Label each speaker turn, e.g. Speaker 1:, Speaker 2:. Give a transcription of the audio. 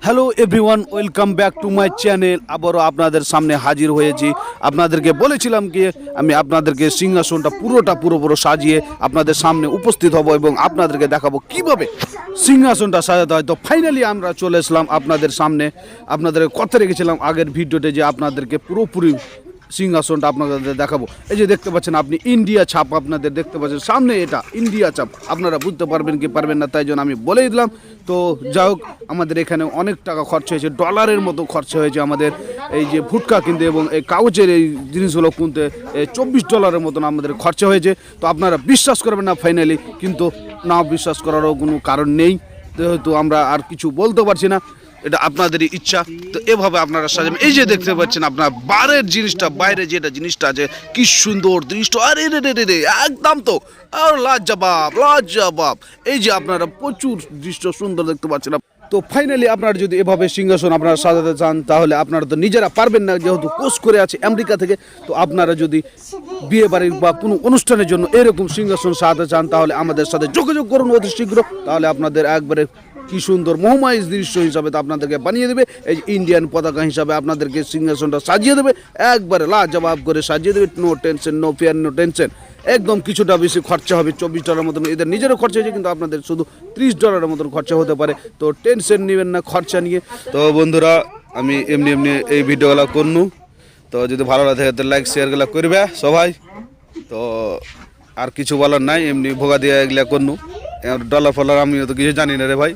Speaker 1: Hello everyone, welcome back to my channel. আবারও আপনাদের সামনে হাজির হয়েছি। আপনাদেরকে বলেছিলাম কি আমি আপনাদেরকে সিংহাসনটা পুরো সাজিয়ে আপনাদের সামনে উপস্থিত হব এবং আপনাদেরকে দেখাবো কিভাবে সিংহাসনটা সাজাতে হয়। তো ফাইনালি আমরা চলে এসলাম আপনাদের সামনে। আপনাদের কথা রেখেছিলাম আগের ভিডিওতে যে আপনাদেরকে পুরোপুরি সিংহাসনটা আপনাদের দেখাবো। এই যে দেখতে পাচ্ছেন আপনি ইন্ডিয়া ছাপ আপনাদের দেখতে পাচ্ছেন সামনে, এটা ইন্ডিয়া ছাপ। আপনারা বুঝতে পারবেন কি পারবেন না, তাই জন্য আমি বলেই দিলাম। তো যাই হোক, আমাদের এখানে অনেক টাকা খরচা হয়েছে, ডলারের মতো খরচা হয়েছে আমাদের এই যে ফুটকা কিনতে এবং এই কাগজের এই জিনিসগুলো কিনতে $24 মতন আমাদের খরচা হয়েছে। তো আপনারা বিশ্বাস করবেন না ফাইনালি, কিন্তু না বিশ্বাস করারও কোনো কারণ নেই, যেহেতু আমরা আর কিছু বলতে পারছি না, এটা আপনাদেরই ইচ্ছা। তো এভাবে আপনারা সাজাবেন। এই যে দেখতে পাচ্ছেন আপনার বাইরে যেটা জিনিসটা আছে, কি সুন্দর দৃশ্য, আরে রে রে রে একদম তো আর লাজবাব। এই যে আপনারা প্রচুর দৃশ্য সুন্দর দেখতে পাচ্ছেন। তো ফাইনালি আপনারা যদি এভাবে সিংহাসন আপনারা সাজাতে চান, তাহলে আপনারা তো নিজেরা পারবেন না, যেহেতু কোর্স করে আছে আমেরিকা থেকে। তো আপনারা যদি বিয়ে বাড়ির বা কোনো অনুষ্ঠানের জন্য এরকম সিংহাসন সাজাতে চান, তাহলে আমাদের সাথে যোগাযোগ করুন অতি শীঘ্র। তাহলে আপনাদের একবারে কি সুন্দর মোহময় দৃশ্য হিসাবে তা আপনাদেরকে বানিয়ে দেবে। এই ইন্ডিয়ান পতাকা হিসাবে আপনাদেরকে সিংহাসনটা সাজিয়ে দেবে, একবারে লাজবাব করে সাজিয়ে দেবে। No tension, no fear, no tension. একদম কিছুটা বেশি খরচা হবে, $24 মতন এদের নিজেরও খরচা হয়েছে, কিন্তু আপনাদের শুধু $30 মতন খরচা হতে পারে। তো টেনশন নেবেন না খরচা নিয়ে। তো বন্ধুরা, আমি এমনি এই ভিডিওগুলো করনু। তো যদি ভালো লাগে তো লাইক শেয়ারগুলো করবে সবাই। তো আর কিছু বলার নাই, এমনি ভোগা দিয়ে এগুলা করনু। ডলার ফলার আমি তো কিছু জানি না রে ভাই।